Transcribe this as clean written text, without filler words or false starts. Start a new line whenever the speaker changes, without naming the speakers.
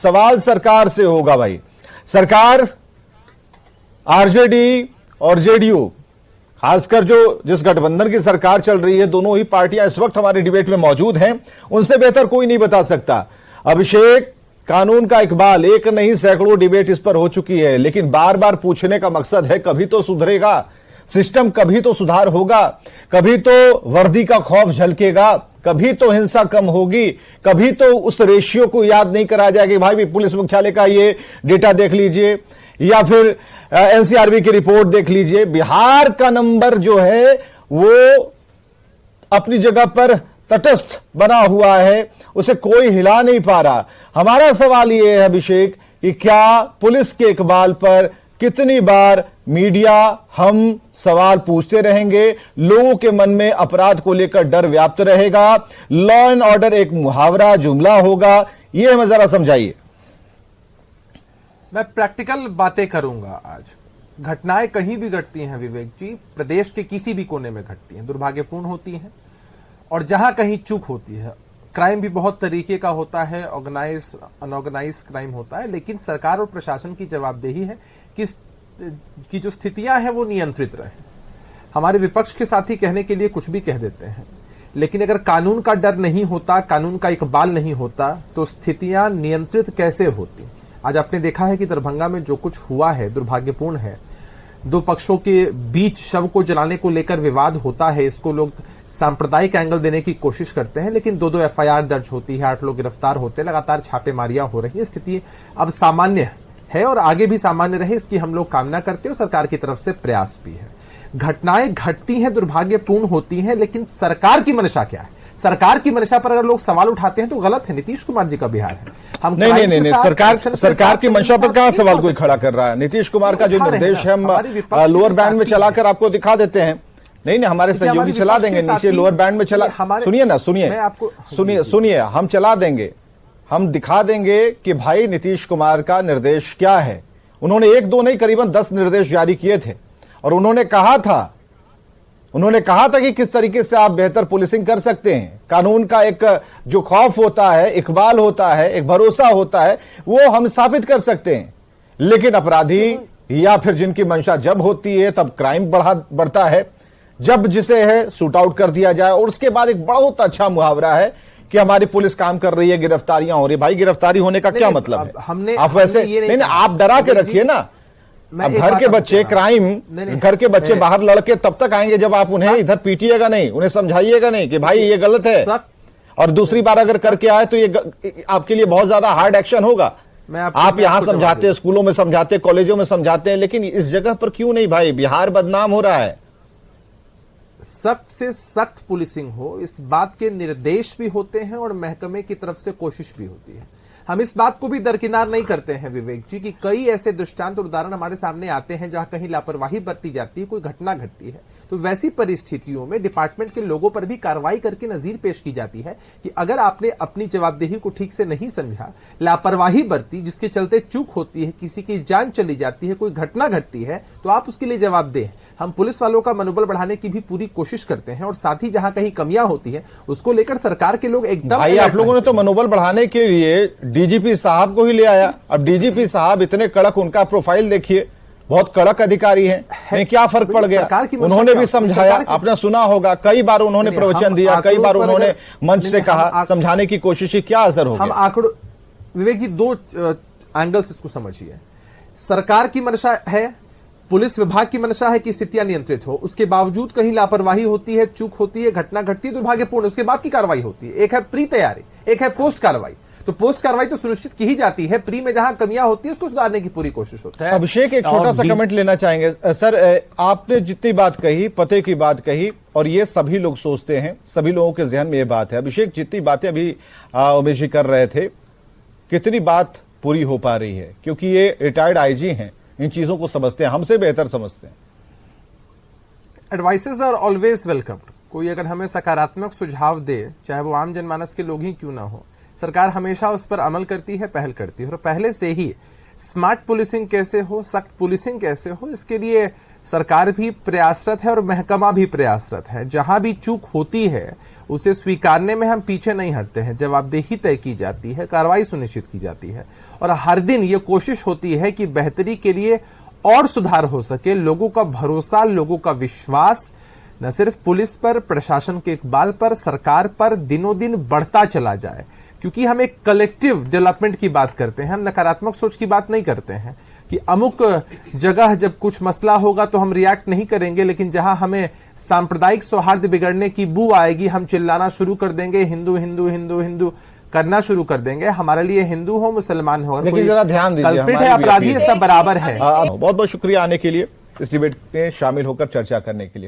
सवाल सरकार से होगा भाई। सरकार, आरजेडी और जेडीयू, खासकर जो जिस गठबंधन की सरकार चल रही है, दोनों ही पार्टियां इस वक्त हमारी डिबेट में मौजूद हैं, उनसे बेहतर कोई नहीं बता सकता। अभिषेक, कानून का इकबाल, एक नहीं सैकड़ों डिबेट इस पर हो चुकी है, लेकिन बार बार पूछने का मकसद है कभी तो सुधरेगा सिस्टम, कभी तो सुधार होगा, कभी तो वर्दी का खौफ झलकेगा, कभी तो हिंसा कम होगी, कभी तो उस रेशियो को याद नहीं करा जाएगा कि भाई भी पुलिस मुख्यालय का ये डेटा देख लीजिए या फिर एनसीआरबी की रिपोर्ट देख लीजिए। बिहार का नंबर जो है वो अपनी जगह पर तटस्थ बना हुआ है, उसे कोई हिला नहीं पा रहा। हमारा सवाल यह है अभिषेक कि क्या पुलिस के इकबाल पर कितनी बार मीडिया हम सवाल पूछते रहेंगे, लोगों के मन में अपराध को लेकर डर व्याप्त रहेगा, लॉ एंड ऑर्डर एक मुहावरा जुमला होगा, यह हमें जरा समझाइए।
मैं प्रैक्टिकल बातें करूंगा। आज घटनाएं कहीं भी घटती हैं विवेक जी, प्रदेश के किसी भी कोने में घटती हैं, दुर्भाग्यपूर्ण होती हैं, और जहां कहीं चूक होती है, क्राइम भी बहुत तरीके का होता है, ऑर्गेनाइज अनऑर्गेनाइज क्राइम होता है, लेकिन सरकार और प्रशासन की जवाबदेही है कि जो स्थितियां हैं वो नियंत्रित रहे। हमारे विपक्ष के साथी कहने के लिए कुछ भी कह देते हैं, लेकिन अगर कानून का डर नहीं होता, कानून का इकबाल नहीं होता, तो स्थितियां नियंत्रित कैसे होती। आज आपने देखा है कि दरभंगा में जो कुछ हुआ है दुर्भाग्यपूर्ण है। दो पक्षों के बीच शव को जलाने को लेकर विवाद होता है, इसको लोग सांप्रदायिक एंगल देने की कोशिश करते हैं, लेकिन दो एफआईआर दर्ज होती है, 8 लोग गिरफ्तार होते हैं, लगातार छापेमारियां हो रही है। स्थिति अब सामान्य है और आगे भी सामान्य रहे, इसकी हम लोग कामना करते हैं और सरकार की तरफ से प्रयास भी है। घटनाएं घटती हैं, दुर्भाग्यपूर्ण होती हैं, लेकिन सरकार की मंशा क्या है? सरकार की मंशा पर अगर लोग सवाल उठाते हैं तो गलत है। नीतीश कुमार जी का बिहार है, हम
नहीं, सरकार की मंशा पर कहां सवाल कोई खड़ा कर रहा है? नीतीश कुमार का जो निर्देश है हम लोअर बैंड में चलाकर आपको दिखा देते हैं। नहीं, हमारे सहयोगी चला देंगे, नीचे लोअर बैंड में चला, सुनिए, हम चला देंगे, हम दिखा देंगे कि भाई नीतीश कुमार का निर्देश क्या है। उन्होंने 1-2 नहीं, करीबन 10 निर्देश जारी किए थे और उन्होंने कहा था कि किस तरीके से आप बेहतर पुलिसिंग कर सकते हैं। कानून का एक जो खौफ होता है, इकबाल होता है, एक भरोसा होता है, वो हम स्थापित कर सकते हैं। लेकिन अपराधी या फिर जिनकी मंशा जब होती है तब क्राइम बढ़ता है, जब जिसे है शूट आउट कर दिया जाए। और उसके बाद एक बहुत अच्छा मुहावरा है कि हमारी पुलिस काम कर रही है, गिरफ्तारियां हो रही है। भाई गिरफ्तारी होने का क्या मतलब है? आप वैसे नहीं, आप डरा के रखिए ना। अब घर के बच्चे क्राइम, घर के बच्चे बाहर लड़के तब तक आएंगे जब आप उन्हें इधर पीटिएगा नहीं, उन्हें समझाइएगा नहीं कि भाई ये गलत है, और दूसरी बार अगर करके आए तो ये आपके लिए बहुत ज्यादा हार्ड एक्शन होगा। आप यहां समझाते हैं, स्कूलों में समझाते, कॉलेजों में समझाते हैं, लेकिन इस जगह पर क्यों नहीं भाई? बिहार बदनाम हो रहा है।
सख्त से सख्त पुलिसिंग हो, इस बात के निर्देश भी होते हैं और महकमे की तरफ से कोशिश भी होती है। हम इस बात को भी दरकिनार नहीं करते हैं विवेक जी कि कई ऐसे दृष्टांत और उदाहरण हमारे सामने आते हैं जहां कहीं लापरवाही बरती जाती है, कोई घटना घटती है, तो वैसी परिस्थितियों में डिपार्टमेंट के लोगों पर भी कार्रवाई करके नजीर पेश की जाती है कि अगर आपने अपनी जवाबदेही को ठीक से नहीं समझा, लापरवाही बरती, जिसके चलते चूक होती है, किसी की जान चली जाती है, कोई घटना घटती है, तो आप उसके लिए जवाबदेह। हम पुलिस वालों का मनोबल बढ़ाने की भी पूरी कोशिश करते हैं और साथ ही जहां कहीं कमियां होती है उसको लेकर सरकार के लोग एकदम
भाई आप लोगों ने तो मनोबल बढ़ाने के लिए डीजीपी साहब को ही ले आया। अब डीजीपी साहब इतने कड़क, उनका प्रोफाइल देखिए, बहुत कड़क अधिकारी हैं। क्या फर्क पड़ गया? उन्होंने भी समझाया, आपने सुना होगा, कई बार उन्होंने प्रवचन दिया, कई बार उन्होंने मंच से कहा, समझाने की कोशिश की, क्या असर हो गया?
हम आंकड़ों, विवेक जी, 2 एंगल्स इसको समझिए। सरकार की मंशा है, पुलिस विभाग की मंशा है कि स्थितियां नियंत्रित हो, उसके बावजूद कहीं लापरवाही होती है, चूक होती है, घटना घटती है, दुर्भाग्यपूर्ण, उसके बाद की कार्रवाई होती है। एक है प्री तैयारी, एक है पोस्ट कार्रवाई। तो पोस्ट कार्रवाई तो सुनिश्चित की ही जाती है, प्री में जहां कमियां होती है उसको सुधारने की पूरी कोशिश होती है।
अभिषेक, एक छोटा सा कमेंट लेना चाहेंगे सर। आपने जितनी बात कही, पते की बात कही, और ये सभी लोग सोचते हैं, सभी लोगों के जहन में ये बात है। अभिषेक, जितनी बातें अभी उमेश जी कर रहे थे, कितनी बात पूरी हो पा रही है? क्योंकि ये रिटायर्ड आईजी हैं, इन चीजों को समझते हैं, हमसे बेहतर समझते हैं।
Advices are always welcomed. कोई अगर हमें सकारात्मक सुझाव दे, चाहे वो आम जनमानस के लोग ही क्यों ना हो, सरकार हमेशा उस पर अमल करती है, पहल करती है। और पहले से ही स्मार्ट पुलिसिंग कैसे हो, सख्त पुलिसिंग कैसे हो, इसके लिए सरकार भी प्रयासरत है और महकमा भी प्रयासरत है। जहां भी चूक होती है उसे स्वीकारने में हम पीछे नहीं हटते हैं। जवाबदेही तय की जाती है, कार्रवाई सुनिश्चित की जाती है और हर दिन ये कोशिश होती है कि बेहतरी के लिए और सुधार हो सके। लोगों का भरोसा, लोगों का विश्वास न सिर्फ पुलिस पर, प्रशासन के इकबाल पर, सरकार पर दिनों दिन बढ़ता चला जाए, क्योंकि हम एक कलेक्टिव डेवलपमेंट की बात करते हैं। हम नकारात्मक सोच की बात नहीं करते हैं कि अमुक जगह जब कुछ मसला होगा तो हम रिएक्ट नहीं करेंगे, लेकिन जहां हमें सांप्रदायिक सौहार्द बिगड़ने की बू आएगी हम चिल्लाना शुरू कर देंगे, हिंदू हिंदू हिंदू हिंदू करना शुरू कर देंगे। हमारे लिए हिंदू हो मुसलमान हो,
लेकिन जरा ध्यान दीजिए,
कल्पित है, अपराधी है, सब बराबर है।
बहुत बहुत शुक्रिया आने के लिए, इस डिबेट में शामिल होकर चर्चा करने के लिए।